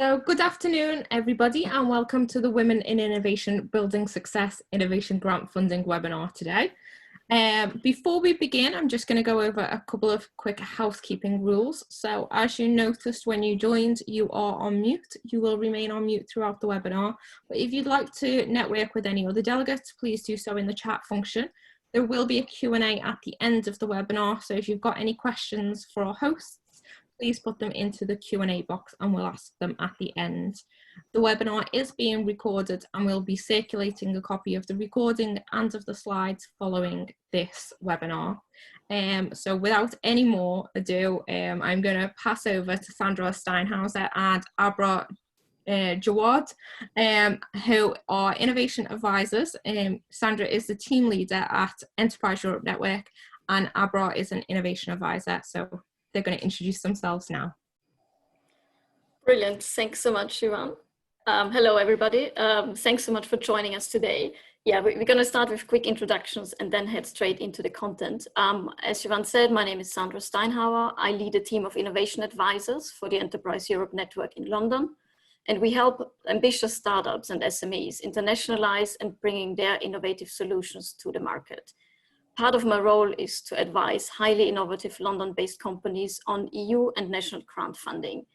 So good afternoon, everybody, and welcome to the Women in Innovation Building Success Innovation Grant Funding webinar today. Before we begin, I'm just going to go over a couple of quick housekeeping rules. So as you noticed when you joined, you are on mute. You will remain on mute throughout the webinar. But if you'd like to network with any other delegates, please do so in the chat function. There will be a Q&A at the end of the webinar. So if you've got any questions for our hosts, please put them into the Q&A box and we'll ask them at the end. The webinar is being recorded and we'll be circulating a copy of the recording and of the slides following this webinar. So without any more ado, I'm going to pass over to Sandra Steinhauser and Abra Jawad, who are innovation advisors. Sandra is the team leader at Enterprise Europe Network and Abra is an innovation advisor. So they're going to introduce themselves now. Brilliant. Thanks so much, Siobhan. Hello, everybody. Thanks so much for joining us today. Yeah, we're going to start with quick introductions and then head straight into the content. As Siobhan said, my name is Sandra Steinhauer. I lead a team of innovation advisors for the Enterprise Europe Network in London. And we help ambitious startups and SMEs internationalize and bringing their innovative solutions to the market. Part of my role is to advise highly innovative London-based companies on EU and national grant funding.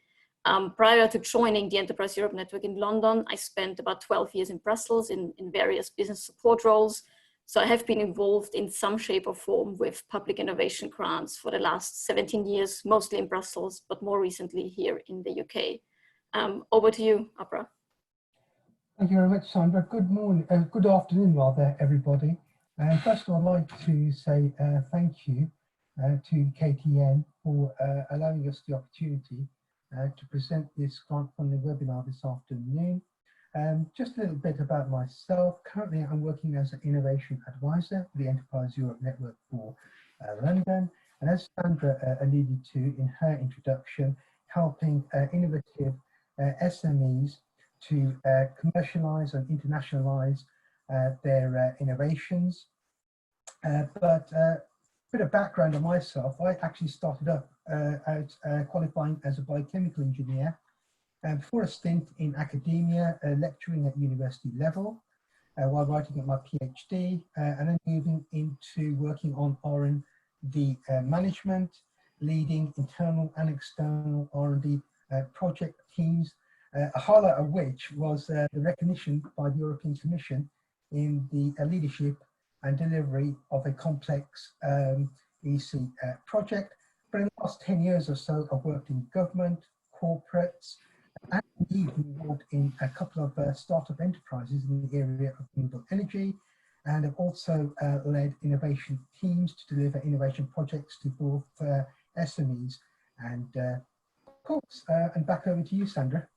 Prior to joining the Enterprise Europe Network in London, I spent about 12 years in Brussels in various business support roles. So I have been involved in some shape or form with public innovation grants for the last 17 years, mostly in Brussels, but more recently here in the UK. Over to you, Abra. Thank you very much, Sandra. Good morning, good afternoon, rather, everybody. First of all, I'd like to say thank you to KTN for allowing us the opportunity to present this grant funding webinar this afternoon. Just a little bit about myself. Currently, I'm working as an innovation advisor for the Enterprise Europe Network for London. And as Sandra alluded to in her introduction, helping innovative SMEs to commercialize and internationalize their innovations. But a bit of background on myself, I actually started up qualifying as a biochemical engineer before a stint in academia, lecturing at university level while writing at my PhD, and then moving into working on R&D management, leading internal and external R&D project teams, a highlight of which was the recognition by the European Commission in the leadership and delivery of a complex EC project. But in the last 10 years or so, I've worked in government, corporates, and indeed involved in a couple of startup enterprises in the area of renewable energy, and have also led innovation teams to deliver innovation projects to both SMEs and corps. And back over to you, Sandra.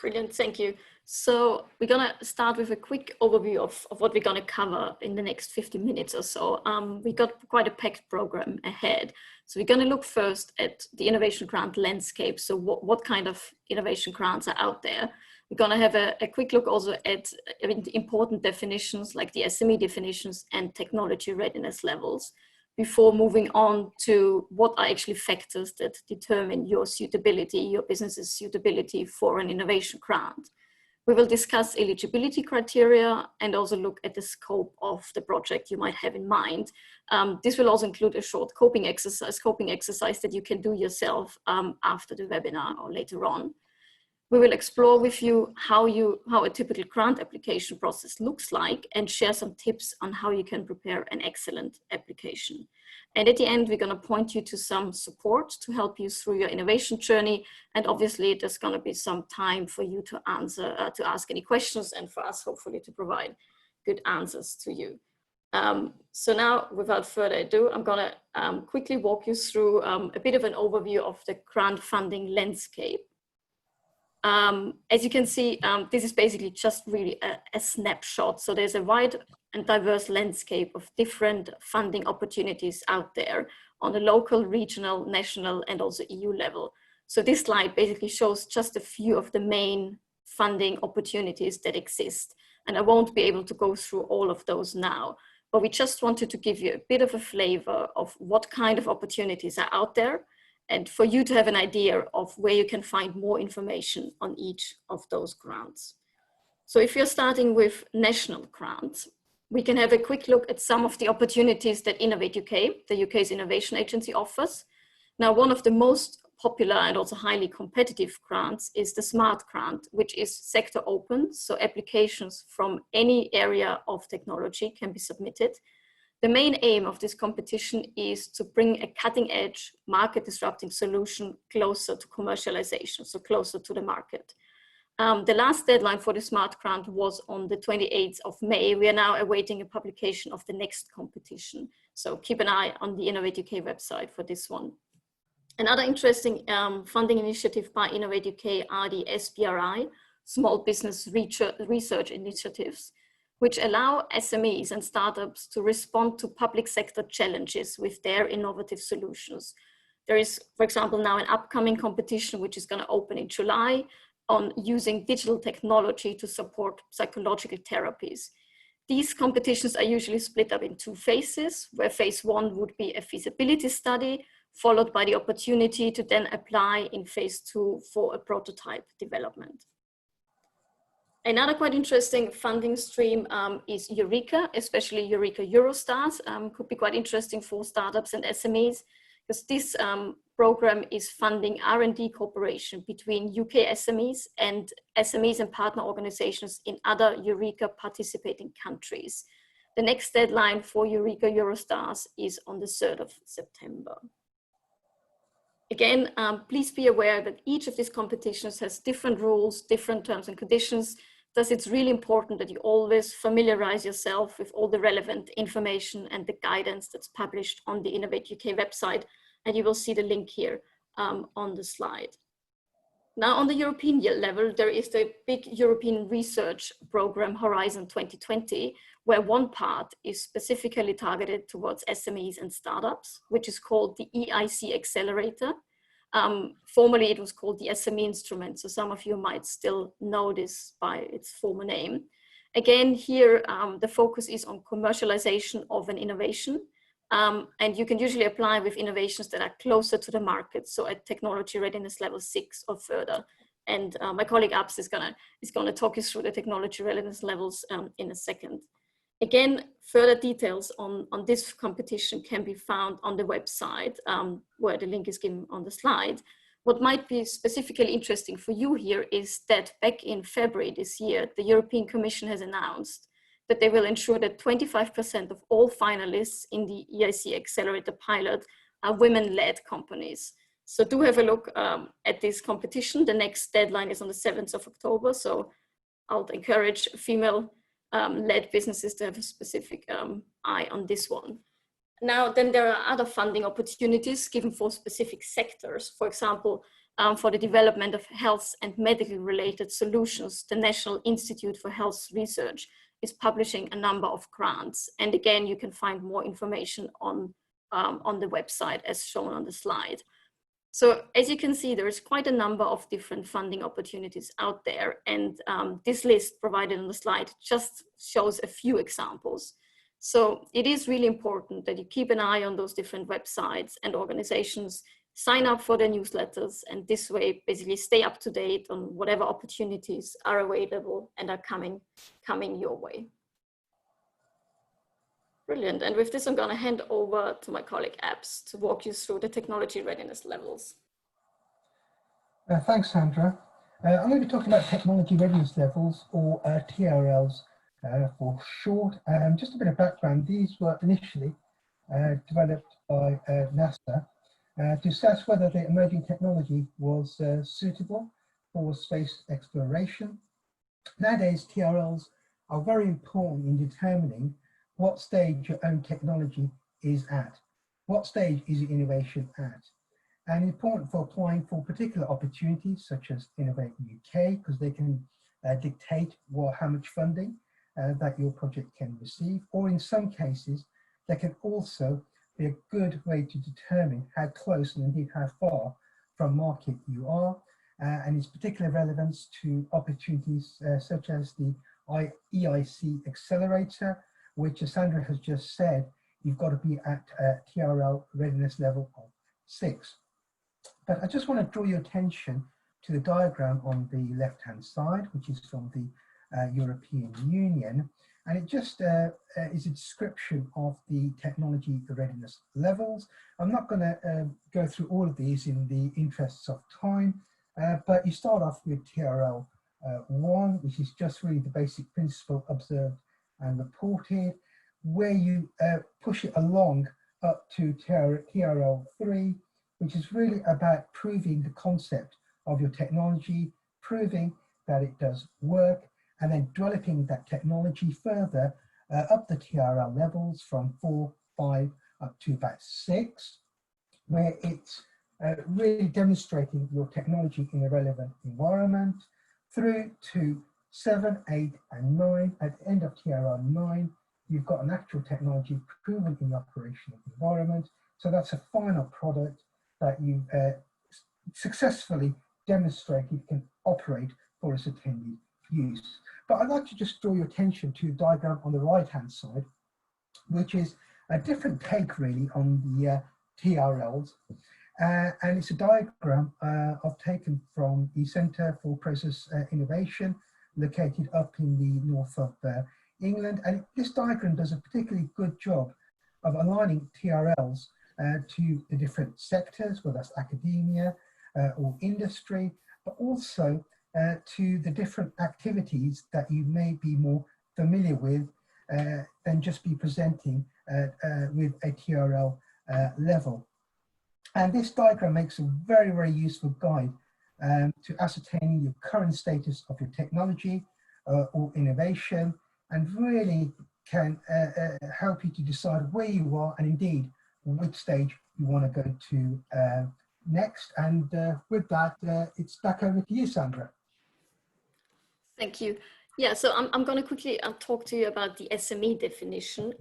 Brilliant, thank you. So we're going to start with a quick overview of what we're going to cover in the next 50 minutes or so. We got quite a packed program ahead. So we're going to look first at the innovation grant landscape. So what kind of innovation grants are out there? We're going to have a quick look also at important definitions like the SME definitions and technology readiness levels, before moving on to what are actually factors that determine your suitability, your business's suitability for an innovation grant. We will discuss eligibility criteria and also look at the scope of the project you might have in mind. This will also include a short coping exercise that you can do yourself after the webinar or later on. We will explore with you how a typical grant application process looks like and share some tips on how you can prepare an excellent application. And at the end, we're going to point you to some support to help you through your innovation journey. And obviously, there's going to be some time for you to ask any questions and for us, hopefully, to provide good answers to you. So now, without further ado, I'm going to quickly walk you through a bit of an overview of the grant funding landscape. As you can see, this is basically just really a snapshot. So there's a wide and diverse landscape of different funding opportunities out there on the local, regional, national, and also EU level. So this slide basically shows just a few of the main funding opportunities that exist. And I won't be able to go through all of those now, but we just wanted to give you a bit of a flavor of what kind of opportunities are out there and for you to have an idea of where you can find more information on each of those grants. So if you're starting with national grants, we can have a quick look at some of the opportunities that Innovate UK, the UK's innovation agency, offers. Now, one of the most popular and also highly competitive grants is the SMART grant, which is sector open, so applications from any area of technology can be submitted. The main aim of this competition is to bring a cutting edge market disrupting solution closer to commercialization, so closer to the market. The last deadline for the SMART grant was on the 28th of May. We are now awaiting a publication of the next competition. So keep an eye on the Innovate UK website for this one. Another interesting funding initiative by Innovate UK are the SBRI, Small Business Research Initiatives, which allow SMEs and startups to respond to public sector challenges with their innovative solutions. There is, for example, now an upcoming competition which is going to open in July on using digital technology to support psychological therapies. These competitions are usually split up in two phases, where phase one would be a feasibility study, followed by the opportunity to then apply in phase two for a prototype development. Another quite interesting funding stream is Eureka, especially Eureka Eurostars. Could be quite interesting for startups and SMEs, because this program is funding R&D cooperation between UK SMEs and partner organizations in other Eureka participating countries. The next deadline for Eureka Eurostars is on the 3rd of September. Again, please be aware that each of these competitions has different rules, different terms and conditions. Thus, it's really important that you always familiarize yourself with all the relevant information and the guidance that's published on the Innovate UK website. And you will see the link here on the slide. Now, on the European level, there is the big European research program Horizon 2020, where one part is specifically targeted towards SMEs and startups, which is called the EIC Accelerator. Formerly, it was called the SME Instrument, so some of you might still know this by its former name. Again, here, the focus is on commercialization of an innovation. And you can usually apply with innovations that are closer to the market, so at technology readiness level 6 or further. And my colleague Abs is gonna talk you through the technology readiness levels in a second. Again, further details on this competition can be found on the website, where the link is given on the slide. What might be specifically interesting for you here is that back in February this year, the European Commission has announced that they will ensure that 25% of all finalists in the EIC Accelerator pilot are women-led companies. So do have a look at this competition. The next deadline is on the 7th of October. So I'll encourage female-led businesses to have a specific eye on this one. Now, then there are other funding opportunities given for specific sectors. For example, for the development of health and medical related solutions, the National Institute for Health Research is publishing a number of grants. And again, you can find more information on the website as shown on the slide. So as you can see, there is quite a number of different funding opportunities out there. And this list provided on the slide just shows a few examples. So it is really important that you keep an eye on those different websites and organizations, sign up for their newsletters, and this way basically stay up to date on whatever opportunities are available and are coming your way. Brilliant. And with this, I'm going to hand over to my colleague Abs to walk you through the technology readiness levels. Thanks, Sandra. I'm going to be talking about technology readiness levels, or TRLs for short. Just a bit of background. These were initially developed by NASA to assess whether the emerging technology was suitable for space exploration. Nowadays, TRLs are very important in determining what stage your own technology is at. What stage is your innovation at? And important for applying for particular opportunities such as Innovate UK, because they can dictate how much funding that your project can receive, or in some cases, they can also be a good way to determine how close and indeed how far from market you are, and its particular relevance to opportunities such as the EIC Accelerator, which, as Sandra has just said, you've got to be at TRL readiness level of 6. But I just want to draw your attention to the diagram on the left-hand side, which is from the European Union. And it just is a description of the technology readiness levels. I'm not going to go through all of these in the interests of time, but you start off with TRL 1, which is just really the basic principle observed and reported, where you push it along up to TRL 3, which is really about proving the concept of your technology, proving that it does work, and then developing that technology further up the TRL levels from 4, 5 up to about 6, where it's really demonstrating your technology in a relevant environment, through to 7, 8, and 9. At the end of TRL 9, you've got an actual technology proven in the operational environment. So that's a final product that you successfully demonstrated can operate for its intended use. But I'd like to just draw your attention to the diagram on the right-hand side, which is a different take really on the TRLs. And it's a diagram I've taken from the Centre for Process Innovation, located up in the north of England. And this diagram does a particularly good job of aligning TRLs to the different sectors, whether that's academia or industry, but also to the different activities that you may be more familiar with than just be presenting with a TRL level. And this diagram makes a very, very useful guide to ascertaining your current status of your technology or innovation, and really can help you to decide where you are and indeed which stage you want to go to next. And with that, it's back over to you, Sandra. Thank you. Yeah, so I'm going to quickly talk to you about the SME definition,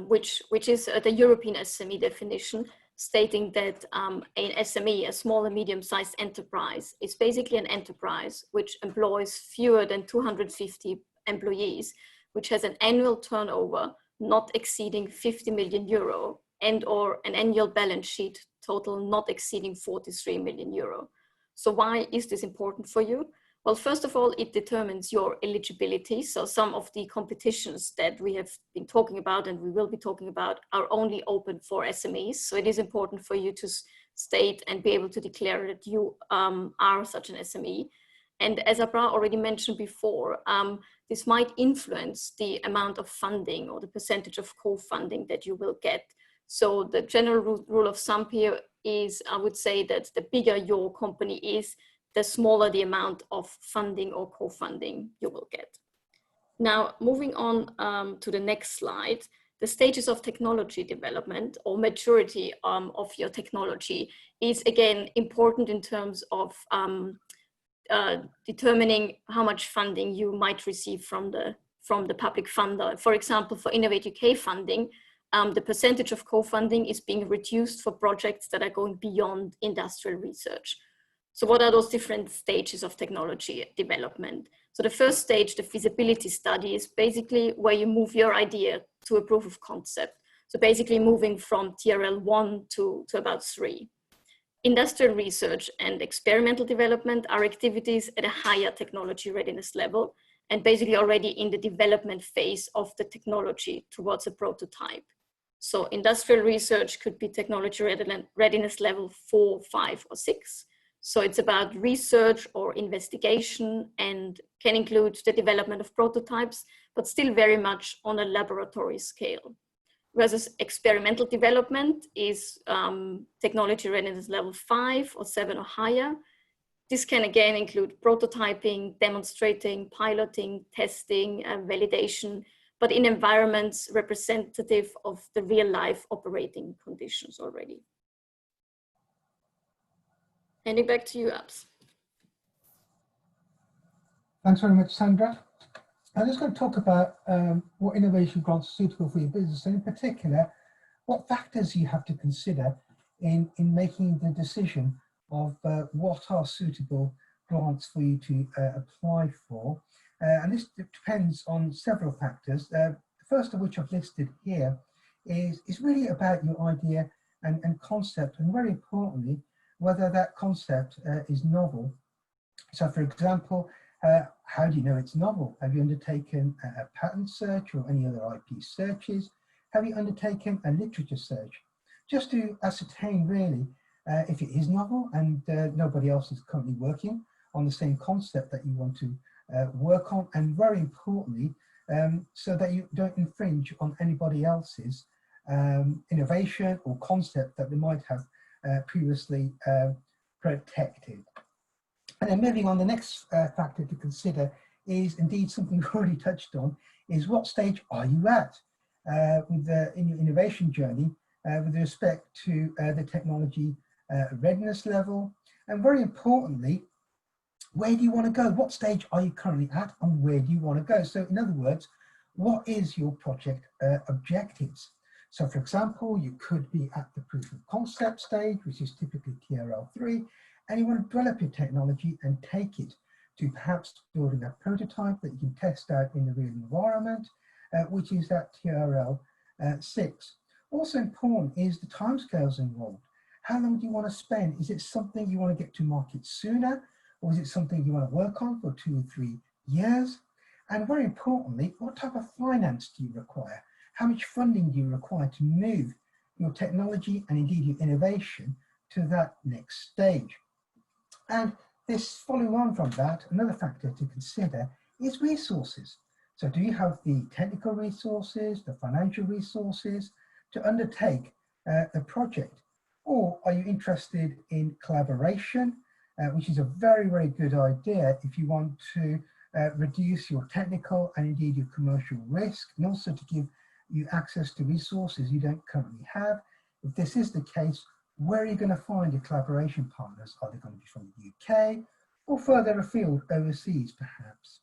which is the European SME definition, stating that an SME, a small and medium-sized enterprise, is basically an enterprise which employs fewer than 250 employees, which has an annual turnover not exceeding 50 million euro and or an annual balance sheet total not exceeding 43 million euro. So why is this important for you? Well, first of all, it determines your eligibility. So some of the competitions that we have been talking about and we will be talking about are only open for SMEs. So it is important for you to state and be able to declare that you are such an SME. And as Abra already mentioned before, this might influence the amount of funding or the percentage of co-funding that you will get. So the general rule of thumb here is, I would say that the bigger your company is, the smaller the amount of funding or co-funding you will get. Now, moving on to the next slide, the stages of technology development or maturity of your technology is again important in terms of determining how much funding you might receive from the public funder. For example, for Innovate UK funding, the percentage of co-funding is being reduced for projects that are going beyond industrial research. So what are those different stages of technology development? So the first stage, the feasibility study, is basically where you move your idea to a proof of concept. So basically moving from TRL 1 to about 3. Industrial research and experimental development are activities at a higher technology readiness level and basically already in the development phase of the technology towards a prototype. So industrial research could be technology readiness level 4, 5, or 6. So it's about research or investigation and can include the development of prototypes, but still very much on a laboratory scale. Whereas experimental development is technology readiness level 5 or 7 or higher. This can again include prototyping, demonstrating, piloting, testing, validation, but in environments representative of the real life operating conditions already. Handing back to you, Abs. Thanks very much, Sandra. I'm just going to talk about what innovation grants are suitable for your business, and in particular, what factors you have to consider in making the decision of what are suitable grants for you to apply for. And this depends on several factors. The first of which I've listed here is really about your idea and concept, and very importantly, whether that concept is novel. So for example, how do you know it's novel? Have you undertaken a patent search or any other IP searches? Have you undertaken a literature search? Just to ascertain really if it is novel and nobody else is currently working on the same concept that you want to work on, and very importantly, so that you don't infringe on anybody else's innovation or concept that they might have previously protected. And then moving on, the next factor to consider is indeed something we've already touched on, is what stage are you at in your innovation journey with respect to the technology readiness level, and very importantly, where do you want to go? What stage are you currently at and where do you want to go? So in other words, what is your project objectives? So for example, you could be at the proof of concept stage, which is typically TRL3, and you want to develop your technology and take it to perhaps building a prototype that you can test out in the real environment, which is at TRL6. Also important is the timescales involved. How long do you want to spend? Is it something you want to get to market sooner, or is it something you want to work on for 2 or 3 years? And very importantly, what type of finance do you require? How much funding do you require to move your technology and indeed your innovation to that next stage? And this, following on from that, another factor to consider is resources. So do you have the technical resources, the financial resources to undertake the project? Or are you interested in collaboration, which is a very, very good idea if you want to reduce your technical and indeed your commercial risk, and also to give you access to resources you don't currently have. If this is the case, where are you going to find your collaboration partners? Are they going to be from the UK or further afield overseas perhaps?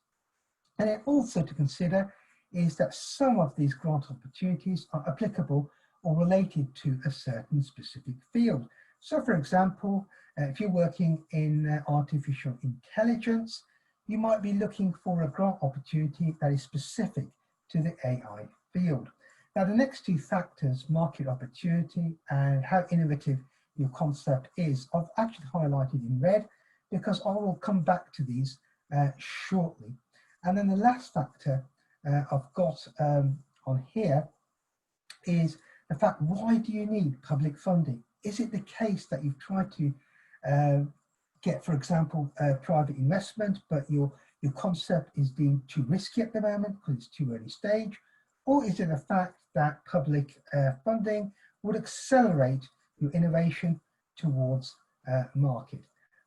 And then also to consider is that some of these grant opportunities are applicable or related to a certain specific field. So for example, if you're working in artificial intelligence, you might be looking for a grant opportunity that is specific to the AI field. Now the next two factors, market opportunity and how innovative your concept is, I've actually highlighted in red because I will come back to these shortly. And then the last factor I've got on here is the fact, why do you need public funding? Is it the case that you've tried to get, for example, private investment, but your concept is deemed too risky at the moment because it's too early stage? Or is it the fact that public funding would accelerate your innovation towards market?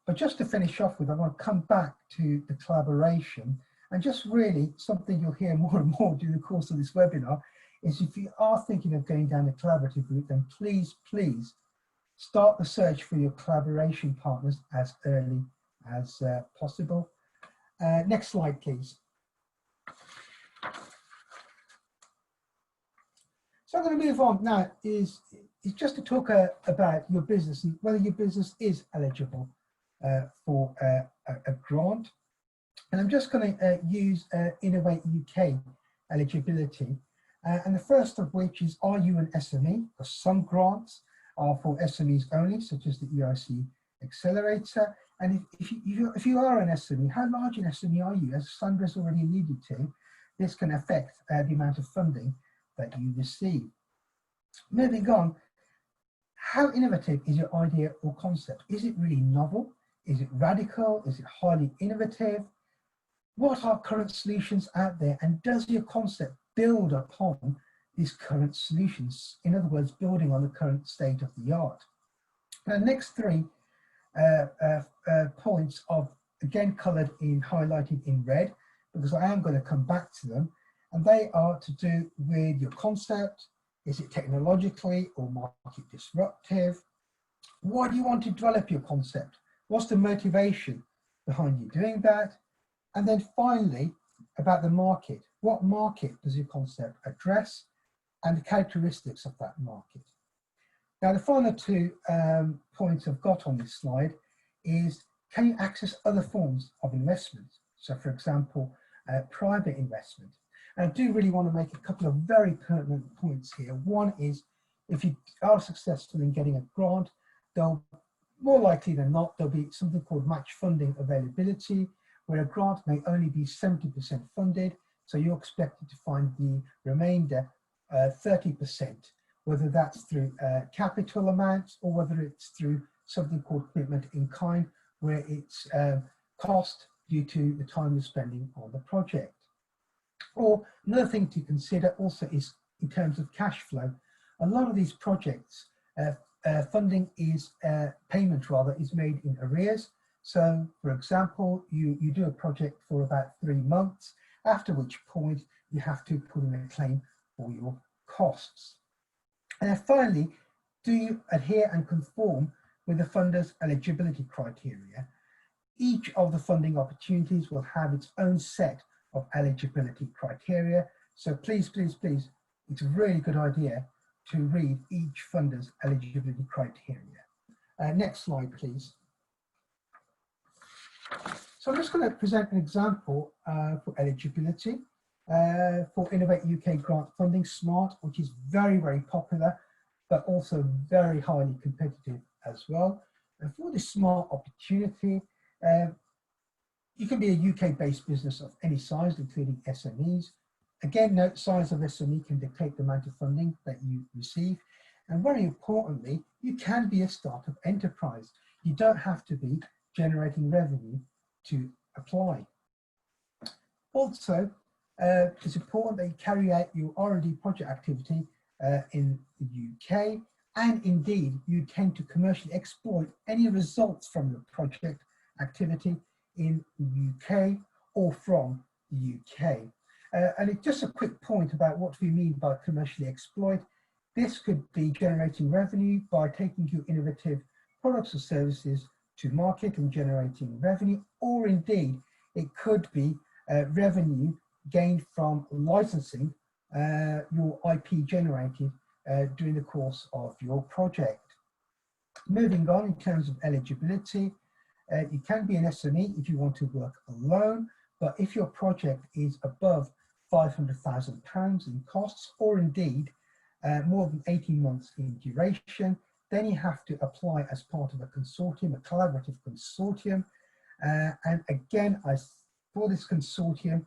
But just to finish off with, I want to come back to the collaboration, and just really something you'll hear more and more during the course of this webinar is if you are thinking of going down the collaborative route, then please start the search for your collaboration partners as early as possible. Next slide, please. So I'm going to move on now is just to talk about your business and whether your business is eligible for a grant. And I'm just going to use Innovate UK eligibility. And the first of which is, are you an SME? Because some grants are for SMEs only, such as the EIC Accelerator. And if you are an SME, how large an SME are you? As Sandra's already alluded to, this can affect the amount of funding that you receive. Moving on, how innovative is your idea or concept? Is it really novel? Is it radical? Is it highly innovative? What are current solutions out there? And does your concept build upon these current solutions? In other words, building on the current state of the art. The next three points are again colored in, highlighted in red, because I am going to come back to them. And they are to do with your concept. Is it technologically or market disruptive? Why do you want to develop your concept? What's the motivation behind you doing that? And then finally, about the market. What market does your concept address, and the characteristics of that market? Now, the final two points I've got on this slide is, can you access other forms of investment? So for example, private investment. And I do really want to make a couple of very pertinent points here. One is, If you are successful in getting a grant, they'll more likely than not, there'll be something called match funding availability, where a grant may only be 70% funded. So you're expected to find the remainder 30%, whether that's through capital amounts or whether it's through something called commitment in kind, where it's cost due to the time you're spending on the project. Or another thing to consider also is in terms of cash flow. A lot of these projects, funding is, payment rather, is made in arrears. So for example, you do a project for about 3 months, after which point you have to put in a claim for your costs. And finally, do you adhere and conform with the funder's eligibility criteria? Each of the funding opportunities will have its own set of eligibility criteria. So please, please, please, it's a really good idea to read each funder's eligibility criteria. Next slide, please. So I'm just going to present an example for eligibility for Innovate UK grant funding SMART, which is very, very popular, but also very highly competitive as well. And for this SMART opportunity, you can be a UK-based business of any size, including SMEs. Again, note size of SME can dictate the amount of funding that you receive. And very importantly, you can be a startup enterprise. You don't have to be generating revenue to apply. Also, it's important that you carry out your R&D project activity in the UK, and indeed you tend to commercially exploit any results from your project activity in the UK or from the UK. And just a quick point about what we mean by commercially exploit. This could be generating revenue by taking your innovative products or services to market and generating revenue, or indeed it could be revenue gained from licensing your IP generated during the course of your project. Moving on, in terms of eligibility, you can be an SME if you want to work alone, but if your project is above £500,000 in costs, or indeed more than 18 months in duration, then you have to apply as part of a consortium, a collaborative consortium. And again, for this consortium,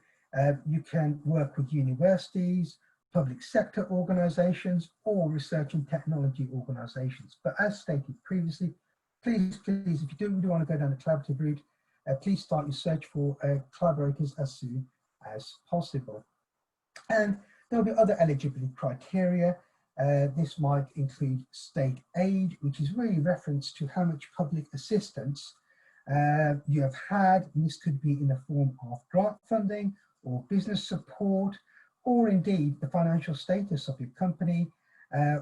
you can work with universities, public sector organisations, or research and technology organisations. But as stated previously, please, if you do want to go down the collaborative route, please start your search for collaborators as soon as possible. And there'll be other eligibility criteria. This might include state aid, which is really reference to how much public assistance you have had. And this could be in the form of grant funding or business support, or indeed the financial status of your company,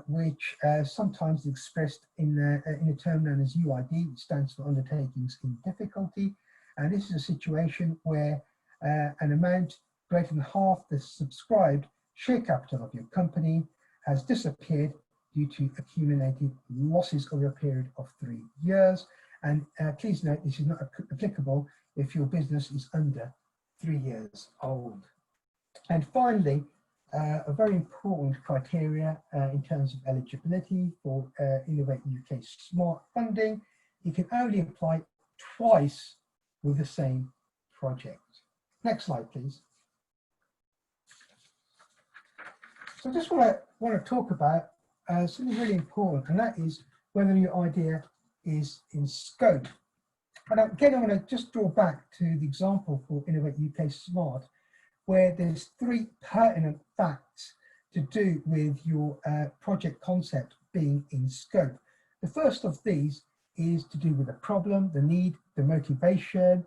which sometimes is expressed in a term known as UID, which stands for Undertakings in Difficulty. And this is a situation where an amount greater than half the subscribed share capital of your company has disappeared due to accumulated losses over a period of 3 years. And please note, this is not applicable if your business is under 3 years old. And finally, a very important criteria in terms of eligibility for Innovate UK SMART funding, you can only apply twice with the same project. Next slide, please. So I just want to talk about something really important, and that is whether your idea is in scope. And again, I want to just draw back to the example for Innovate UK SMART, where there's 3 pertinent facts to do with your project concept being in scope. The first of these is to do with the problem, the need, the motivation.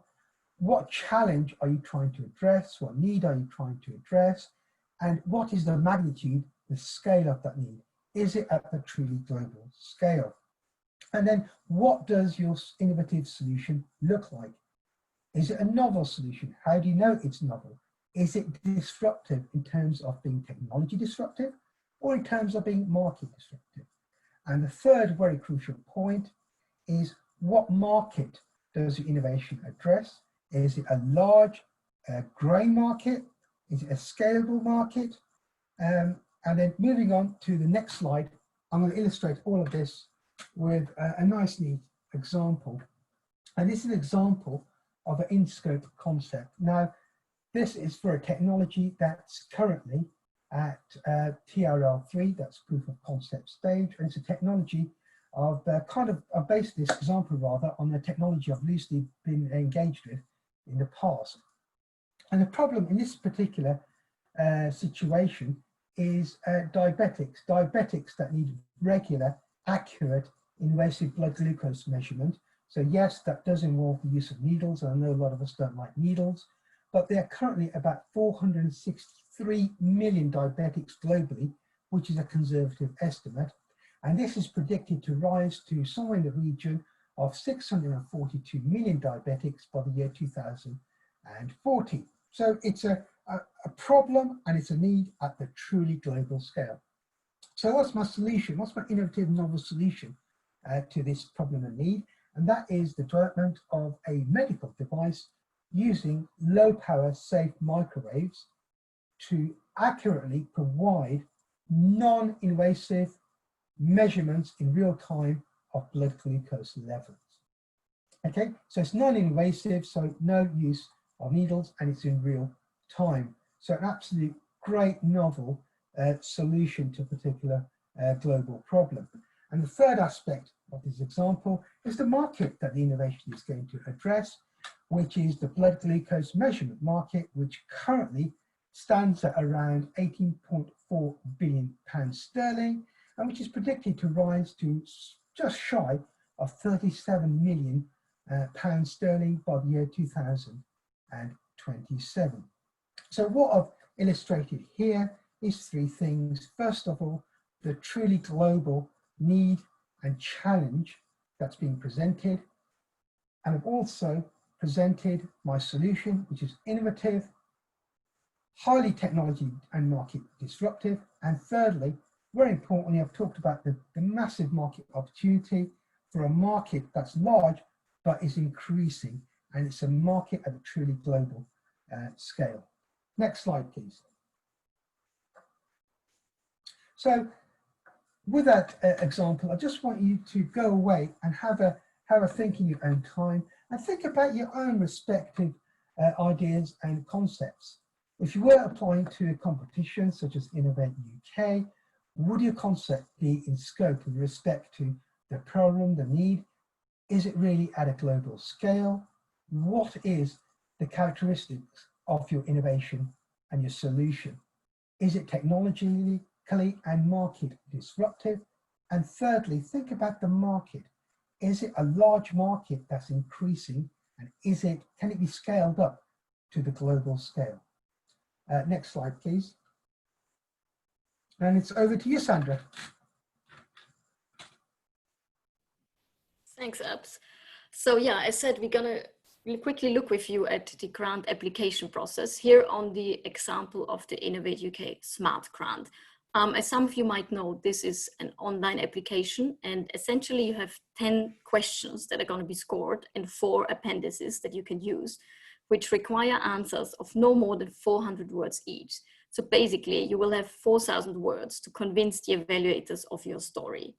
What challenge are you trying to address? What need are you trying to address? And what is the magnitude, the scale of that need? Is it at the truly global scale? And then what does your innovative solution look like? Is it a novel solution? How do you know it's novel? Is it disruptive in terms of being technology disruptive, or in terms of being market disruptive? And the third very crucial point is, what market does your innovation address? Is it a large growing market? Is it a scalable market? And then moving on to the next slide, I'm going to illustrate all of this with a nice neat example. And this is an example of an in-scope concept. Now, this is for a technology that's currently at TRL3, that's proof of concept stage, and it's a technology of I've based this example rather on the technology I've loosely been engaged with in the past. And the problem in this particular situation is diabetics that need regular, accurate, invasive blood glucose measurement. So yes, that does involve the use of needles, and I know a lot of us don't like needles, but there are currently about 463 million diabetics globally, which is a conservative estimate. And this is predicted to rise to somewhere in the region of 642 million diabetics by the year 2040. So it's a problem, and it's a need at the truly global scale. So what's my solution? What's my innovative novel solution to this problem and need? And that is the development of a medical device using low power safe microwaves to accurately provide non-invasive measurements in real time of blood glucose levels. Okay, so it's non-invasive, so no use of needles, and it's in real time. So an absolute great novel solution to a particular global problem. And the third aspect of this example is the market that the innovation is going to address, which is the blood glucose measurement market, which currently stands at around £18.4 billion sterling, and which is predicted to rise to just shy of 37 million pounds sterling by the year 2027. So what I've illustrated here is three things. First of all, the truly global need and challenge that's being presented. And I've also presented my solution, which is innovative, highly technology and market disruptive. And thirdly, very importantly, I've talked about the massive market opportunity for a market that's large, but is increasing. And it's a market at a truly global scale. Next slide, please. So with that example, I just want you to go away and have a think in your own time and think about your own respective ideas and concepts. If you were applying to a competition such as Innovate UK, would your concept be in scope with respect to the problem, the need? Is it really at a global scale? What is the characteristics of your innovation and your solution? Is it technologically and market disruptive? And thirdly, think about the market. Is it a large market that's increasing, and can it be scaled up to the global scale? Next slide, please. And it's over to you, Sandra. Thanks, Abs. So yeah, I said we're gonna quickly look with you at the grant application process here on the example of the Innovate UK Smart Grant. As some of you might know, this is an online application, and essentially you have 10 questions that are going to be scored and 4 appendices that you can use, which require answers of no more than 400 words each. So basically you will have 4,000 words to convince the evaluators of your story.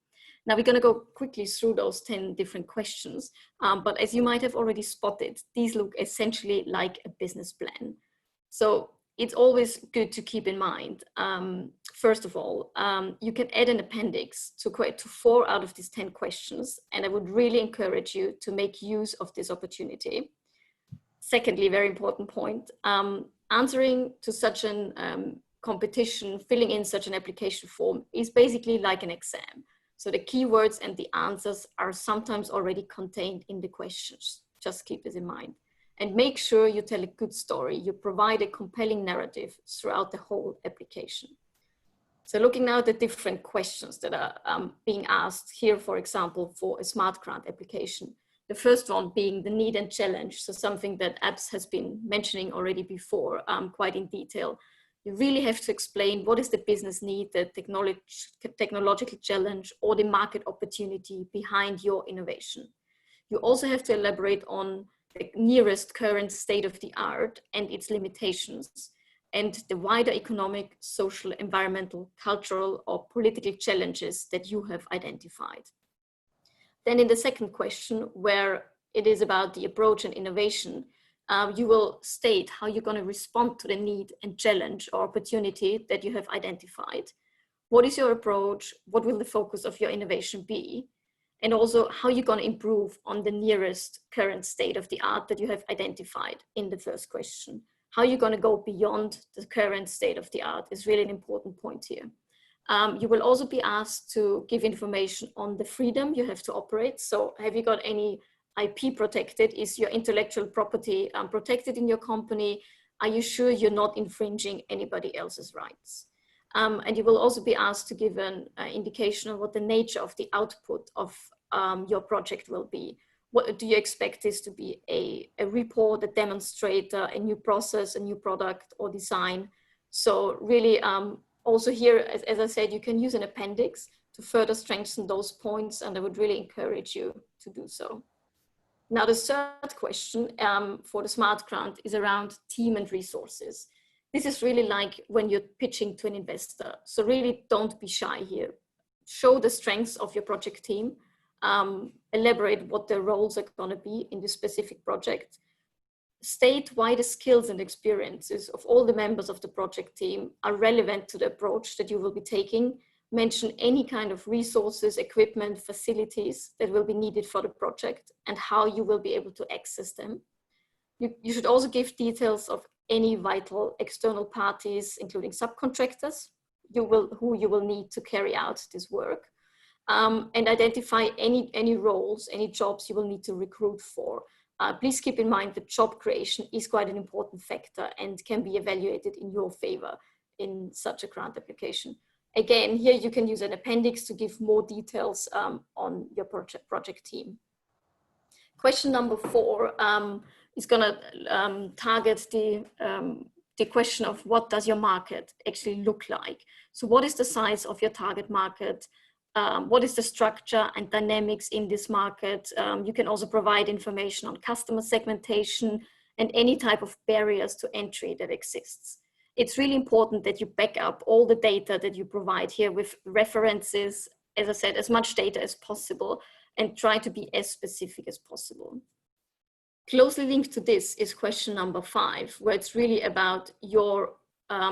Now we're going to go quickly through those 10 different questions, but as you might have already spotted, these look essentially like a business plan. So it's always good to keep in mind, first of all, you can add an appendix to 4 out of these 10 questions, and I would really encourage you to make use of this opportunity. Secondly, very important point, answering to such an competition, filling in such an application form is basically like an exam. So the keywords and the answers are sometimes already contained in the questions. Just keep this in mind. And make sure you tell a good story. You provide a compelling narrative throughout the whole application. So looking now at the different questions that are being asked here, for example, for a smart grant application. The first one being the need and challenge. So something that Abs has been mentioning already before, quite in detail. You really have to explain what is the business need, the technological challenge, or the market opportunity behind your innovation. You also have to elaborate on the nearest current state of the art and its limitations. and the wider economic, social, environmental, cultural, or political challenges that you have identified. Then in the second question, where it is about the approach and innovation, you will state how you're going to respond to the need and challenge or opportunity that you have identified. What is your approach? What will the focus of your innovation be? And also how you're going to improve on the nearest current state of the art that you have identified in the first question. How you're going to go beyond the current state of the art is really an important point here. You will also be asked to give information on the freedom you have to operate. So have you got any IP protected? Is your intellectual property protected in your company? Are you sure you're not infringing anybody else's rights? And you will also be asked to give an indication of what the nature of the output of your project will be. What do you expect this to be? A report, a demonstrator, a new process, a new product or design? So really, also here, as I said, you can use an appendix to further strengthen those points, and I would really encourage you to do so. Now, the third question for the SMART grant is around team and resources. This is really like when you're pitching to an investor. So really don't be shy here. Show the strengths of your project team, elaborate what their roles are going to be in this specific project. State why the skills and experiences of all the members of the project team are relevant to the approach that you will be taking. Mention any kind of resources, equipment, facilities that will be needed for the project and how you will be able to access them. You should also give details of any vital external parties, including subcontractors, who you will need to carry out this work, and identify any roles, any jobs you will need to recruit for. Please keep in mind that job creation is quite an important factor and can be evaluated in your favor in such a grant application. Again, here you can use an appendix to give more details on your project team. Question number 4 is going to target the question of what does your market actually look like? So what is the size of your target market? What is the structure and dynamics in this market? You can also provide information on customer segmentation and any type of barriers to entry that exists. It's really important that you back up all the data that you provide here with references, as I said, as much data as possible, and try to be as specific as possible. Closely linked to this is question number 5, where it's really about your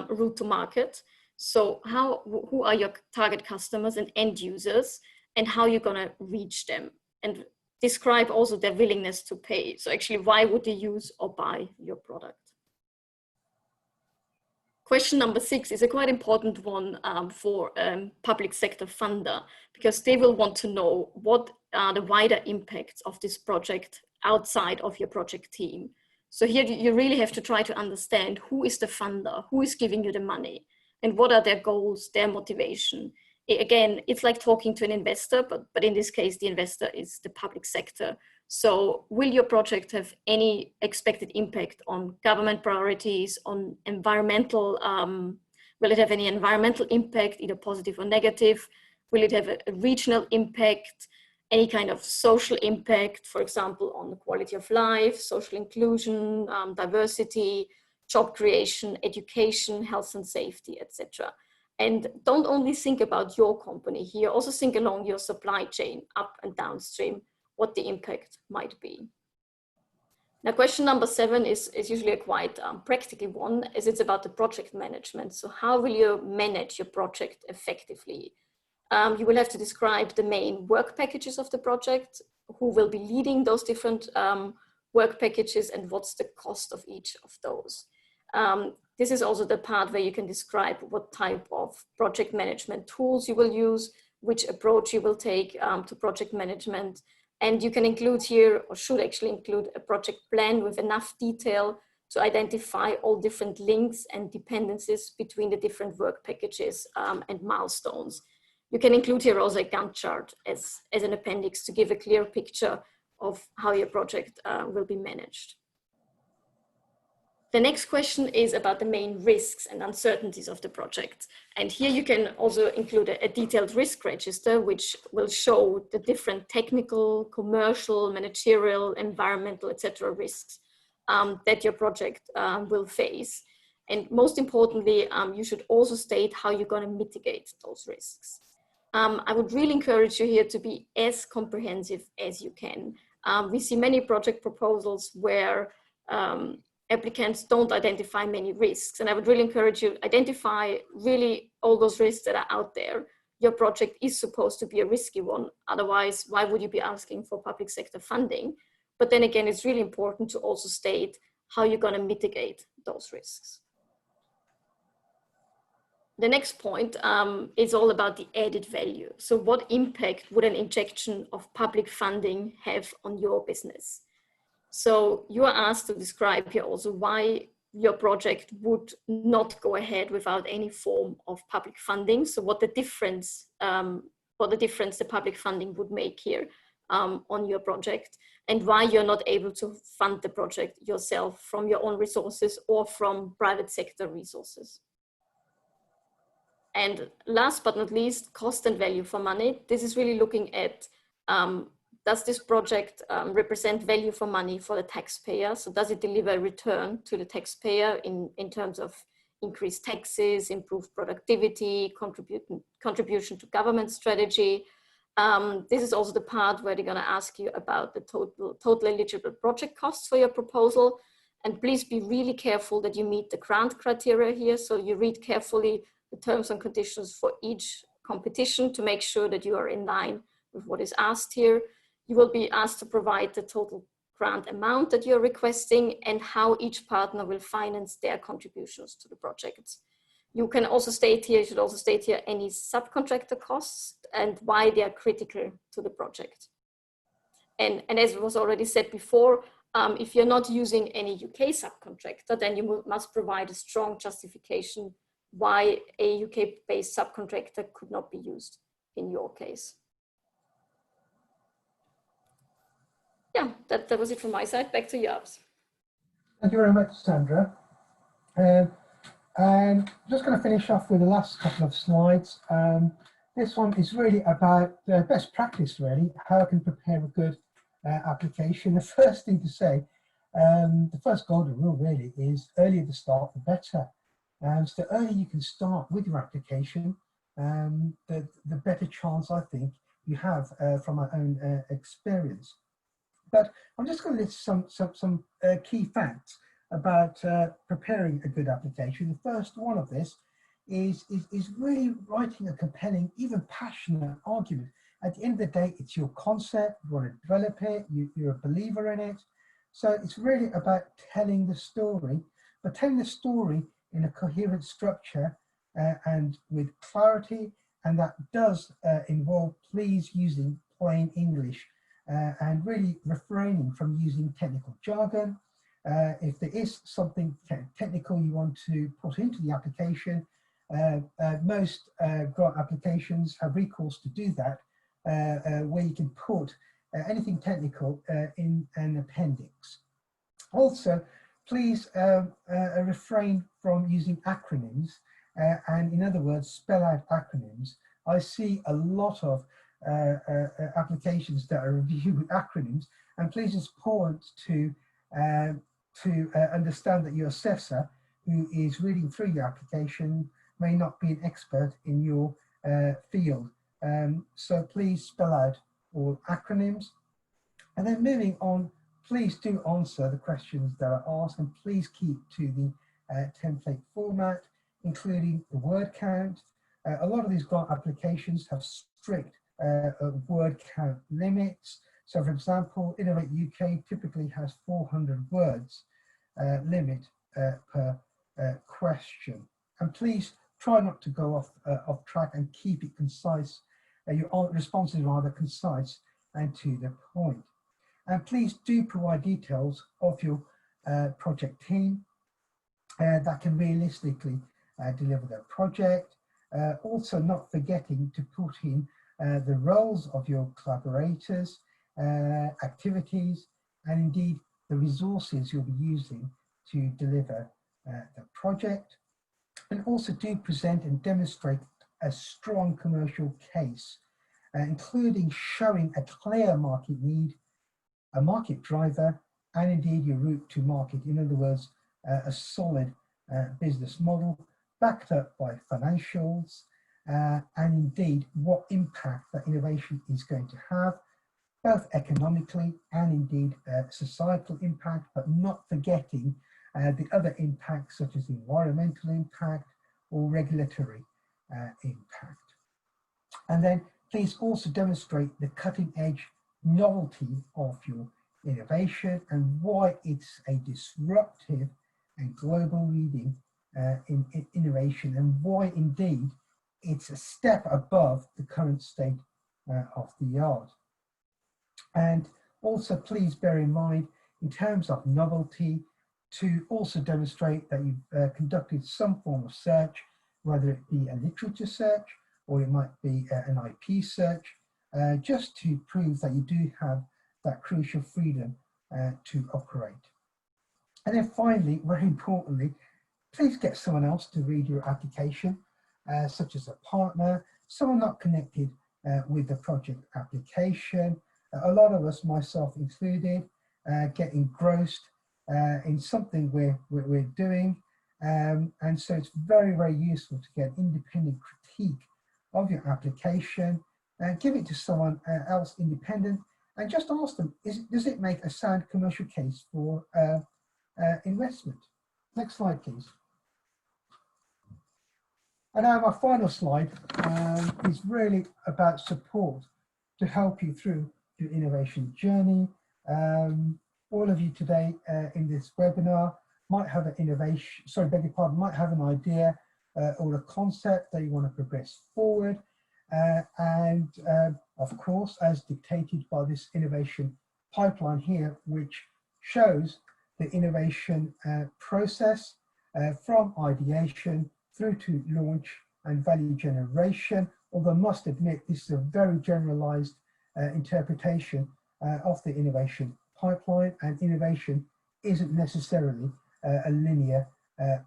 route to market. So who are your target customers and end users, and how you're going to reach them, and describe also their willingness to pay. So actually, why would they use or buy your product? Question number 6 is a quite important one for public sector funder, because they will want to know what are the wider impacts of this project outside of your project team. So here you really have to try to understand who is the funder, who is giving you the money, and what are their goals, their motivation. Again, it's like talking to an investor, but in this case, the investor is the public sector. So will your project have any expected impact on government priorities, on environmental, will it have any environmental impact, either positive or negative? Will it have a regional impact, any kind of social impact, for example, on the quality of life, social inclusion, diversity, job creation, education, health and safety, etc. And don't only think about your company here, also think along your supply chain, up and downstream, what the impact might be. Now, question number 7 is usually a quite practical one, as it's about the project management. So how will you manage your project effectively? You will have to describe the main work packages of the project, who will be leading those different work packages, and what's the cost of each of those. This is also the part where you can describe what type of project management tools you will use, which approach you will take to project management. And you can include here, or should actually include, a project plan with enough detail to identify all different links and dependencies between the different work packages and milestones. You can include here also a Gantt chart as an appendix to give a clear picture of how your project will be managed. The next question is about the main risks and uncertainties of the project. And here you can also include a detailed risk register, which will show the different technical, commercial, managerial, environmental, etc. risks that your project will face. And most importantly, you should also state how you're going to mitigate those risks. I would really encourage you here to be as comprehensive as you can. We see many project proposals where applicants don't identify many risks. And I would really encourage you to identify really all those risks that are out there. Your project is supposed to be a risky one. Otherwise, why would you be asking for public sector funding? But then again, it's really important to also state how you're going to mitigate those risks. The next point is all about the added value. So what impact would an injection of public funding have on your business? So you are asked to describe here also why your project would not go ahead without any form of public funding. So what the difference the public funding would make here on your project, and why you're not able to fund the project yourself from your own resources or from private sector resources. And last but not least, cost and value for money. This is really looking at, does this project represent value for money for the taxpayer? So does it deliver a return to the taxpayer in terms of increased taxes, improved productivity, contribution to government strategy? This is also the part where they're going to ask you about the total eligible project costs for your proposal. And please be really careful that you meet the grant criteria here. So you read carefully the terms and conditions for each competition to make sure that you are in line with what is asked here. You will be asked to provide the total grant amount that you're requesting and how each partner will finance their contributions to the project. You can also state here, you should also state here any subcontractor costs and why they are critical to the project. And as was already said before, if you're not using any UK subcontractor, then you must provide a strong justification why a UK-based subcontractor could not be used in your case. Yeah, that was it from my side. Back to you, Abs. Thank you very much, Sandra. And I'm just going to finish off with the last couple of slides. This one is really about the best practice, really, how I can prepare a good application. The first thing to say, the first golden rule really is earlier the start, the better. So the earlier you can start with your application, the better chance I think you have from my own experience. But I'm just going to list some key facts about preparing a good application. The first one of this is really writing a compelling, even passionate argument. At the end of the day, it's your concept, you want to develop it, you're a believer in it. So it's really about telling the story, but telling the story in a coherent structure and with clarity, and that does involve please using plain English and really refraining from using technical jargon. If there is something technical you want to put into the application, most grant applications have recourse to do that, where you can put anything technical in an appendix. Also, please refrain from using acronyms, and in other words, spell out acronyms. I see a lot of applications that are reviewed with acronyms, and please just point to understand that your assessor who is reading through your application may not be an expert in your field. So please spell out all acronyms. And then moving on, please do answer the questions that are asked, and please keep to the template format, including the word count. A lot of these grant applications have strict word count limits. So for example, Innovate UK typically has 400 words limit per question. And please try not to go off track and keep it concise. Your responses are rather concise and to the point. And please do provide details of your project team that can realistically deliver their project. Also not forgetting to put in the roles of your collaborators, activities, and indeed the resources you'll be using to deliver the project. And also do present and demonstrate a strong commercial case, including showing a clear market need, a market driver, and indeed your route to market. In other words, a solid business model backed up by financials, and indeed what impact that innovation is going to have, both economically and indeed societal impact, but not forgetting the other impacts such as environmental impact or regulatory impact. And then please also demonstrate the cutting edge novelty of your innovation and why it's a disruptive and global leading in innovation, and why indeed it's a step above the current state of the art. And also please bear in mind, in terms of novelty, to also demonstrate that you've conducted some form of search, whether it be a literature search or it might be an IP search, just to prove that you do have that crucial freedom to operate. And then finally, very importantly, please get someone else to read your application, such as a partner, someone not connected with the project application. A lot of us, myself included, get engrossed in something we're doing. And so it's very, very useful to get independent critique of your application and give it to someone else independent, and just ask them, does it make a sound commercial case for investment? Next slide, please. And now my final slide is really about support to help you through your innovation journey. All of you today in this webinar might have an innovation, sorry, beg your pardon, might have an idea or a concept that you want to progress forward. And of course, as dictated by this innovation pipeline here, which shows the innovation process from ideation through to launch and value generation. Although I must admit, this is a very generalized interpretation of the innovation pipeline, and innovation isn't necessarily a linear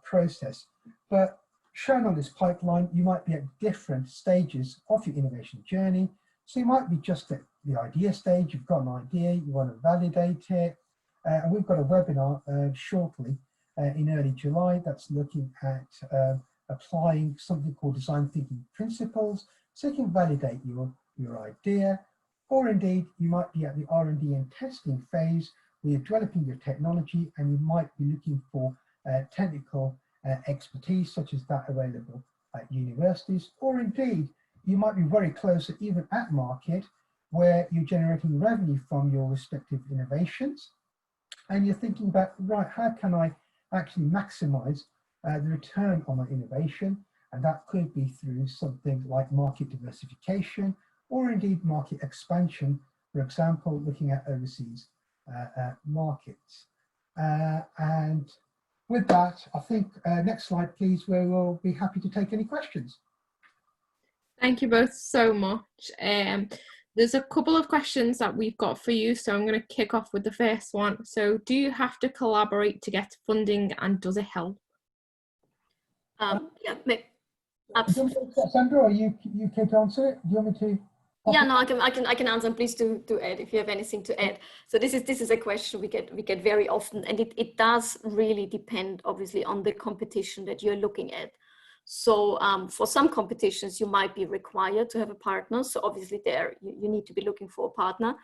process. But shown on this pipeline, you might be at different stages of your innovation journey. So you might be just at the idea stage, you've got an idea, you want to validate it. And we've got a webinar shortly in early July that's looking at applying something called design thinking principles, so you can validate your idea. Or indeed, you might be at the R&D and testing phase where you're developing your technology, and you might be looking for technical expertise such as that available at universities. Or indeed, you might be very close or even at market where you're generating revenue from your respective innovations. And you're thinking about, right, how can I actually maximize the return on my innovation? And that could be through something like market diversification, or indeed market expansion, for example, looking at overseas markets. And with that, I think next slide, please, where we'll be happy to take any questions. Thank you both so much. There's a couple of questions that we've got for you, so I'm going to kick off with the first one. So do you have to collaborate to get funding, and does it help? Yeah, absolutely. Sandra, are you okay to answer it? Do you want me to? Yeah, no, I can answer. And please do add if you have anything to add. So this is a question we get very often, and it does really depend, obviously, on the competition that you're looking at. So for some competitions, you might be required to have a partner. So obviously there you need to be looking for a partner.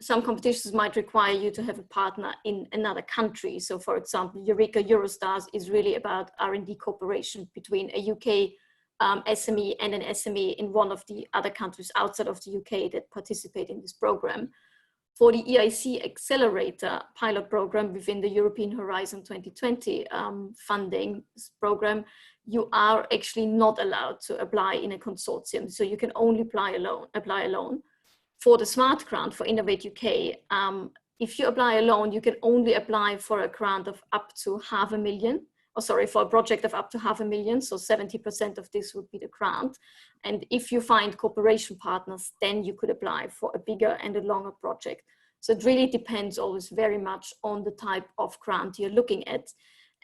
Some competitions might require you to have a partner in another country. So for example, Eureka Eurostars is really about R&D cooperation between a UK SME and an SME in one of the other countries outside of the UK that participate in this program. For the EIC Accelerator pilot program within the European Horizon 2020 funding program, you are actually not allowed to apply in a consortium. So you can only apply alone. For the SMART grant for Innovate UK, if you apply alone, you can only apply for a grant of up to for a project of up to $500,000. So 70% of this would be the grant. And if you find cooperation partners, then you could apply for a bigger and a longer project. So it really depends always very much on the type of grant you're looking at.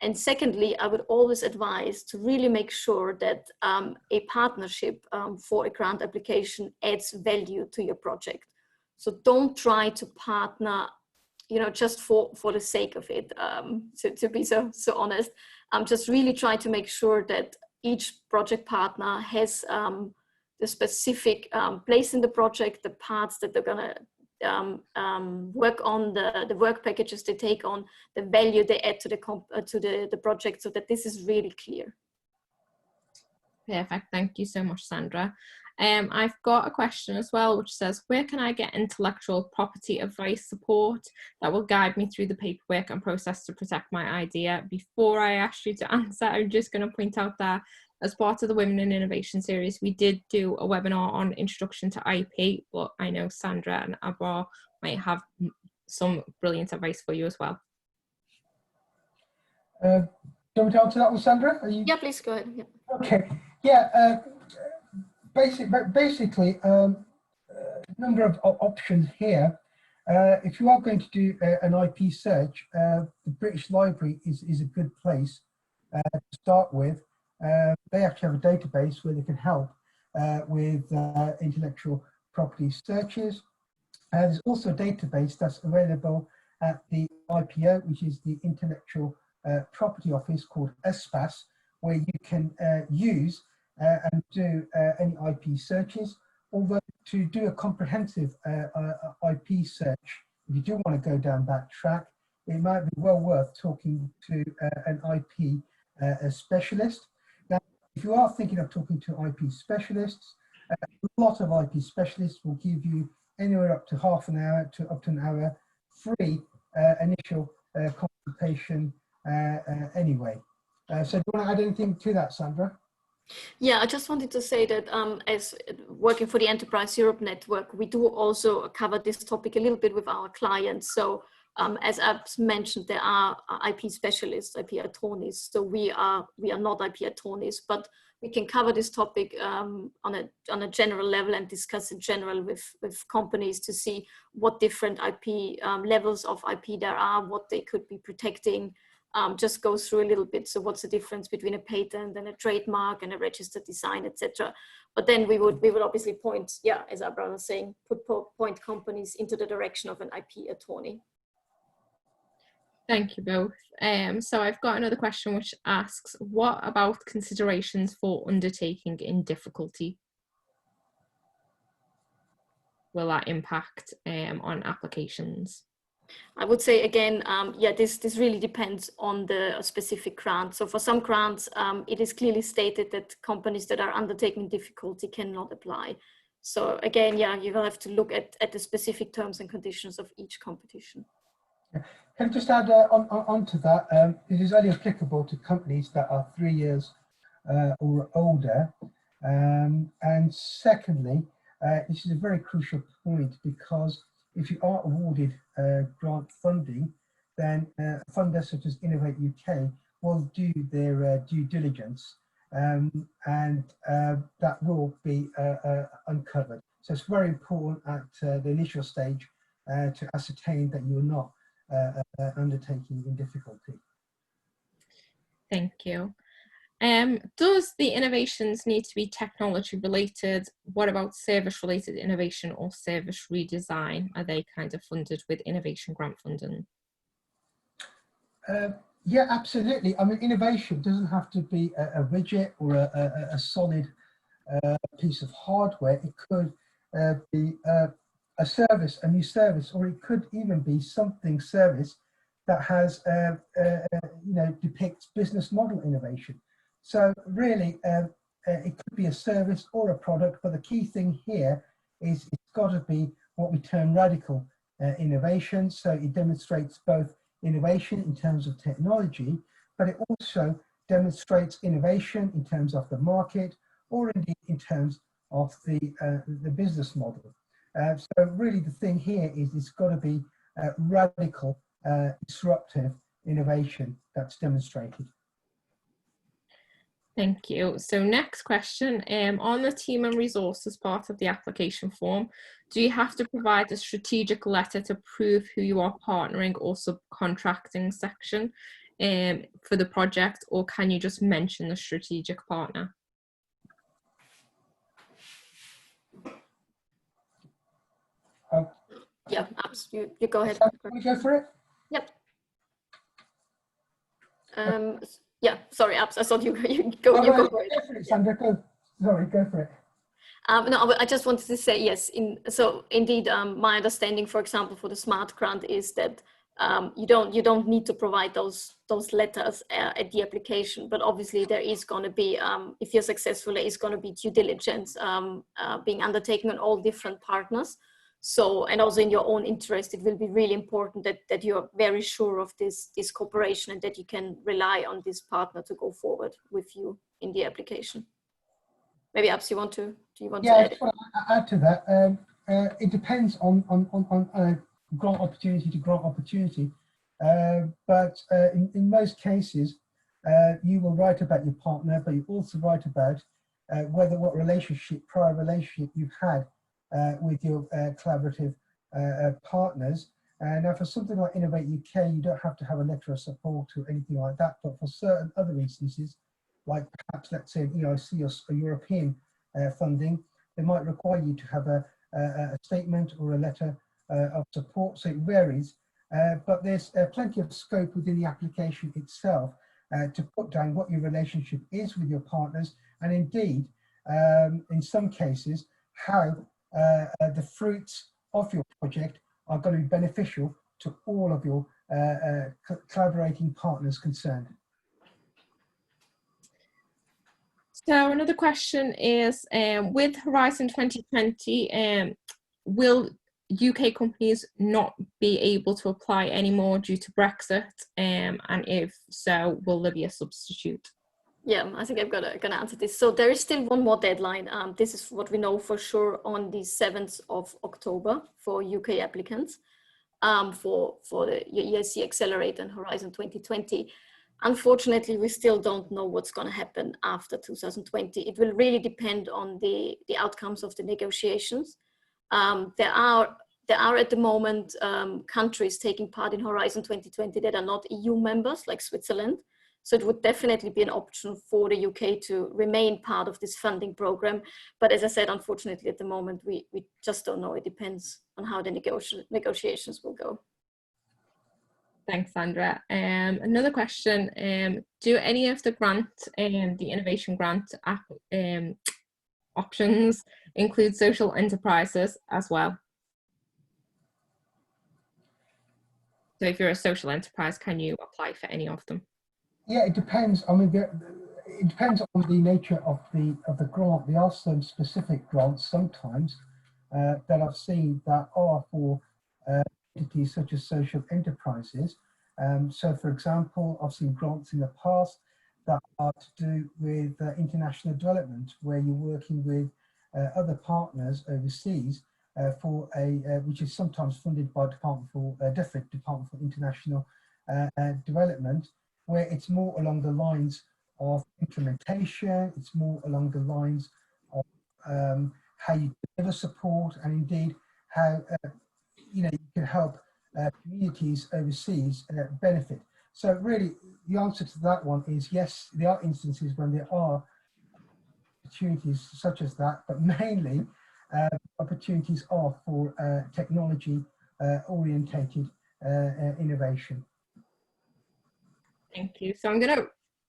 And secondly, I would always advise to really make sure that a partnership for a grant application adds value to your project. So don't try to partner you know, just for the sake of it, to be so honest, just really try to make sure that each project partner has the specific place in the project, the parts that they're gonna work on, the work packages they take on, the value they add to the project, so that this is really clear. Perfect. Thank you so much, Sandra. I've got a question as well, which says, where can I get intellectual property advice support that will guide me through the paperwork and process to protect my idea? Before I ask you to answer, I'm just going to point out that as part of the Women in Innovation series, we did do a webinar on introduction to IP, but I know Sandra and Abra might have some brilliant advice for you as well. Do you want me to answer that one, Sandra? Yeah, please go ahead. Yeah. Okay. Yeah. Basically, number of options here. If you are going to do an IP search, the British Library is a good place to start with. They actually have a database where they can help with intellectual property searches. There's also a database that's available at the IPO, which is the Intellectual Property Office, called ESPAS, where you can use and do any IP searches. Although to do a comprehensive IP search, if you do want to go down that track, it might be well worth talking to an IP specialist. Now, if you are thinking of talking to IP specialists, a lot of IP specialists will give you anywhere up to half an hour to up to an hour free initial consultation anyway. So do you want to add anything to that, Sandra? Yeah, I just wanted to say that as working for the Enterprise Europe Network, we do also cover this topic a little bit with our clients. So as I've mentioned, there are IP specialists, IP attorneys. So we are not IP attorneys, but we can cover this topic on a general level and discuss in general with companies to see what different IP levels of IP there are, what they could be protecting. Just go through a little bit. So what's the difference between a patent and a trademark and a registered design, etc. But then we would obviously point, yeah, as our brother was saying, point companies into the direction of an IP attorney. Thank you both. So I've got another question which asks, what about considerations for undertaking in difficulty? Will that impact on applications? I would say again, yeah, this really depends on the specific grant. So for some grants, it is clearly stated that companies that are undertaking difficulty cannot apply. So again, yeah, you will have to look at the specific terms and conditions of each competition. Can I just add on to that? It is only applicable to companies that are 3 years or older. And secondly, this is a very crucial point, because if you are awarded grant funding, then funders such as Innovate UK will do their due diligence, and that will be uncovered. So it's very important at the initial stage to ascertain that you are not undertaking in difficulty. Thank you. Does the innovations need to be technology related? What about service related innovation or service redesign? Are they kind of funded with innovation grant funding? Yeah, absolutely. I mean, innovation doesn't have to be a widget or a solid piece of hardware. It could be a service, a new service, or it could even be something service that has, depicts business model innovation. So really, it could be a service or a product, but the key thing here is it's got to be what we term radical innovation. So it demonstrates both innovation in terms of technology, but it also demonstrates innovation in terms of the market, or indeed in terms of the business model. So really the thing here is it's got to be radical, disruptive innovation that's demonstrated. Thank you. So next question, on the team and resources part of the application form, do you have to provide a strategic letter to prove who you are partnering or subcontracting section for the project, or can you just mention the strategic partner? Yeah, absolutely. You go ahead. Can we go for it? Yep. Yeah, sorry, Abs, I thought you go, Oh, you no, go for it. go for it, Sandra. Sorry, go for it. No, I just wanted to say yes. So indeed, my understanding, for example, for the Smart Grant is that you don't need to provide those letters at the application, but obviously there is going to be, if you're successful, there is going to be due diligence being undertaken on all different partners. So, and also in your own interest, it will be really important that you're very sure of this cooperation and that you can rely on this partner to go forward with you in the application. Maybe Abs, do you want to Yeah, I add? just want to add to that. It depends on grant opportunity to grant opportunity, but in most cases, you will write about your partner, but you also write about what prior relationship you've had with your collaborative partners. And now, for something like Innovate UK, you don't have to have a letter of support or anything like that. But for certain other instances, like perhaps let's say EIC or European funding, they might require you to have a statement or a letter of support. So it varies, but there's plenty of scope within the application itself to put down what your relationship is with your partners, and indeed, in some cases, how the fruits of your project are going to be beneficial to all of your collaborating partners concerned. So another question is, with Horizon 2020, will UK companies not be able to apply anymore due to Brexit? And if so, will there be a substitute? Yeah, I think I'm gonna answer this. So there is still one more deadline. This is what we know for sure on the 7th of October for UK applicants for the EIC Accelerate and Horizon 2020. Unfortunately, we still don't know what's going to happen after 2020. It will really depend on the outcomes of the negotiations. There are at the moment countries taking part in Horizon 2020 that are not EU members, like Switzerland. So it would definitely be an option for the UK to remain part of this funding program. But as I said, unfortunately, at the moment, we just don't know. It depends on how the negotiations will go. Thanks, Sandra. Another question, do any of the grant, the innovation grant options include social enterprises as well? So if you're a social enterprise, can you apply for any of them? Yeah, it depends. I mean, it depends on the nature of the grant. There are some specific grants sometimes that I've seen that are for entities such as social enterprises. So, for example, I've seen grants in the past that are to do with international development, where you're working with other partners overseas for which is sometimes funded by different Department for International Development, where it's more along the lines of implementation, it's more along the lines of how you deliver support, and indeed how you can help communities overseas benefit. So really, the answer to that one is yes, there are instances when there are opportunities such as that, but mainly opportunities are for technology orientated innovation. Thank you. So I'm going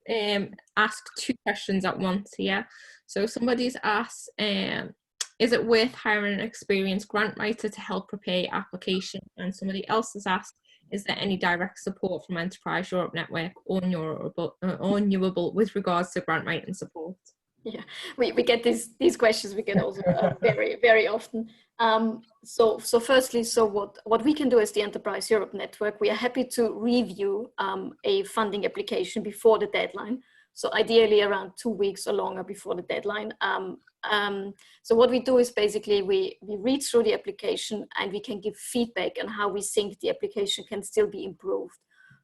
to ask two questions at once here. So somebody's asked, is it worth hiring an experienced grant writer to help prepare application? And somebody else has asked, is there any direct support from Enterprise Europe Network or Newable with regards to grant writing support? Yeah, we get these questions. We get also very, very often. So firstly, what we can do as the Enterprise Europe Network, we are happy to review a funding application before the deadline. So ideally around 2 weeks or longer before the deadline. So what we do is basically we read through the application and we can give feedback on how we think the application can still be improved.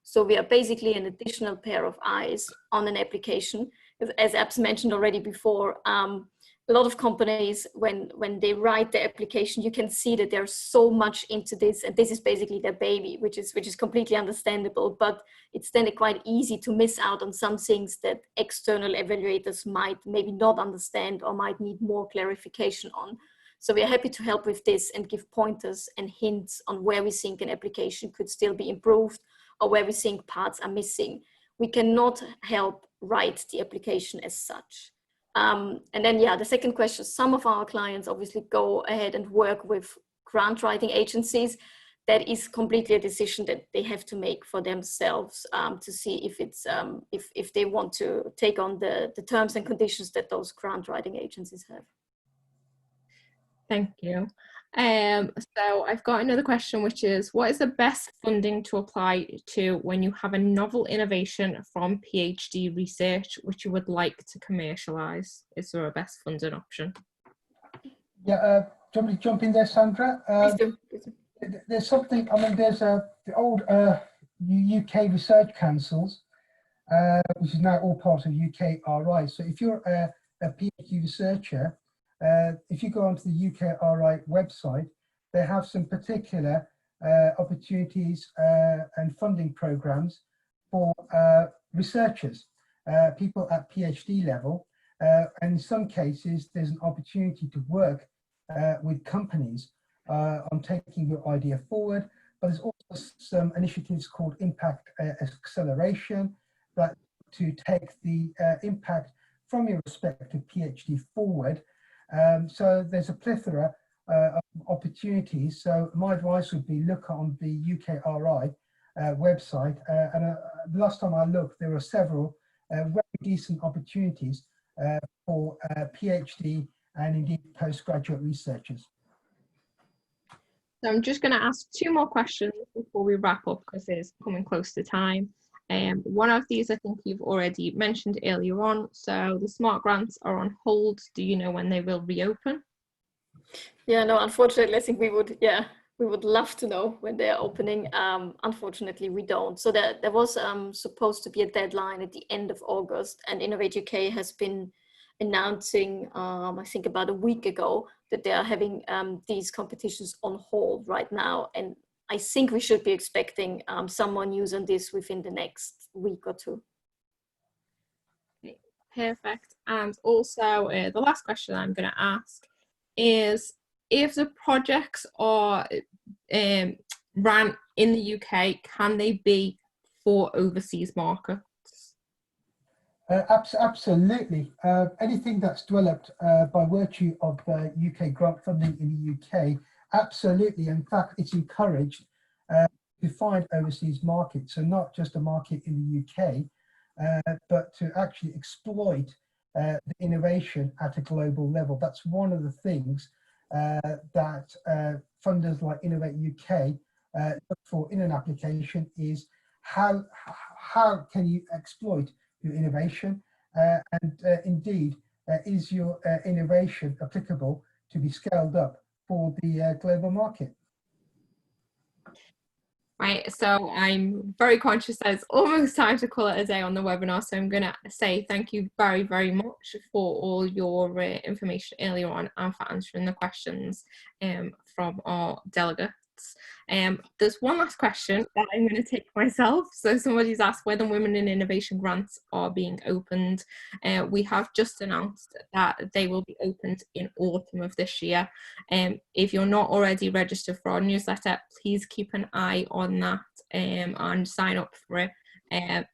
So we are basically an additional pair of eyes on an application. As Abs mentioned already before, a lot of companies, when they write the application, you can see that they're so much into this, and this is basically their baby, which is completely understandable. But it's then quite easy to miss out on some things that external evaluators might maybe not understand or might need more clarification on. So we are happy to help with this and give pointers and hints on where we think an application could still be improved or where we think parts are missing. We cannot help write the application as such. And then, yeah, the second question, some of our clients obviously go ahead and work with grant writing agencies. That is completely a decision that they have to make for themselves to see if it's if they want to take on the terms and conditions that those grant writing agencies have. Thank you. So I've got another question, which is, what is the best funding to apply to when you have a novel innovation from PhD research which you would like to commercialise? Is there a best funding option? Yeah, do you want me to jump in there, Sandra? Please do. Please do. There's something, I mean, there's the old UK Research Councils, which is now all part of UKRI. So if you're a PhD researcher, if you go onto the UKRI website, they have some particular opportunities and funding programs for researchers, people at PhD level. And in some cases, there's an opportunity to work with companies on taking your idea forward. But there's also some initiatives called impact acceleration that to take the impact from your respective PhD forward. So there's a plethora of opportunities. So my advice would be look on the UKRI website. And the last time I looked, there were several very decent opportunities for PhD and indeed postgraduate researchers. So I'm just going to ask two more questions before we wrap up because it's coming close to time. One of these I think you've already mentioned earlier on. So the SMART grants are on hold. Do you know when they will reopen? Yeah, no, unfortunately, I think we would love to know when they're opening. Unfortunately, we don't. So there was supposed to be a deadline at the end of August, and Innovate UK has been announcing, I think about a week ago, that they are having these competitions on hold right now. And I think we should be expecting some more news on this within the next week or two. Perfect. And also the last question I'm going to ask is, if the projects are ran in the UK, can they be for overseas markets? Absolutely. Anything that's developed by virtue of UK grant funding in the UK, absolutely. In fact, it's encouraged to find overseas markets, so not just a market in the UK, but to actually exploit the innovation at a global level. That's one of the things that funders like Innovate UK look for in an application is how can you exploit your innovation and indeed is your innovation applicable to be scaled up for the global market. Right, so I'm very conscious that it's almost time to call it a day on the webinar, so I'm going to say thank you very, very much for all your information earlier on and for answering the questions from our delegates. There's one last question that I'm going to take myself. So somebody's asked whether Women in Innovation grants are being opened. We have just announced that they will be opened in autumn of this year. If you're not already registered for our newsletter, please keep an eye on that and sign up for it.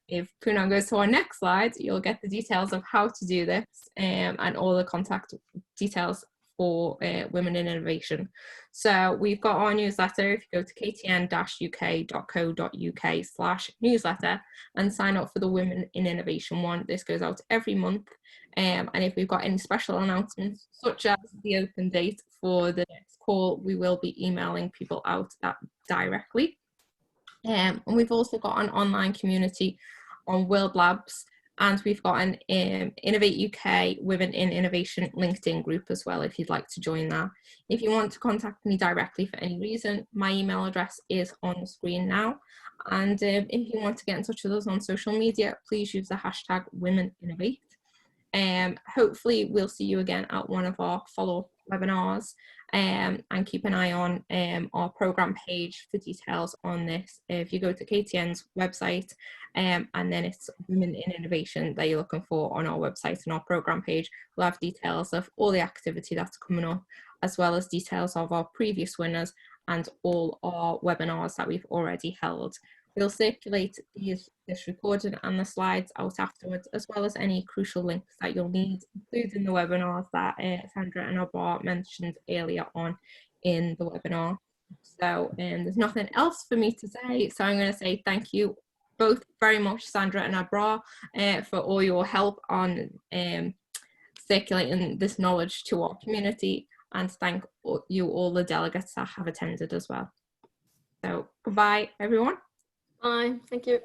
If Poonan goes to our next slide, you'll get the details of how to do this and all the contact details for Women in Innovation. So we've got our newsletter. If you go to ktn-uk.co.uk/newsletter and sign up for the Women in Innovation one, this goes out every month. And if we've got any special announcements, such as the open date for the next call, we will be emailing people out that directly. And we've also got an online community on World Labs, and we've got an Innovate UK Women in Innovation LinkedIn group as well, if you'd like to join that. If you want to contact me directly for any reason, my email address is on the screen now. And if you want to get in touch with us on social media, please use the hashtag WomenInnovate. Hopefully we'll see you again at one of our follow-up webinars, and keep an eye on our program page for details on this. If you go to KTN's website and then it's Women in Innovation that you're looking for on our website and our program page, we'll have details of all the activity that's coming up as well as details of our previous winners and all our webinars that we've already held. We'll circulate this recording and the slides out afterwards, as well as any crucial links that you'll need, including the webinars that Sandra and Abra mentioned earlier on in the webinar. So there's nothing else for me to say, so I'm going to say thank you both very much, Sandra and Abra, for all your help on circulating this knowledge to our community, and thank you all the delegates that have attended as well. So goodbye everyone. Bye, thank you.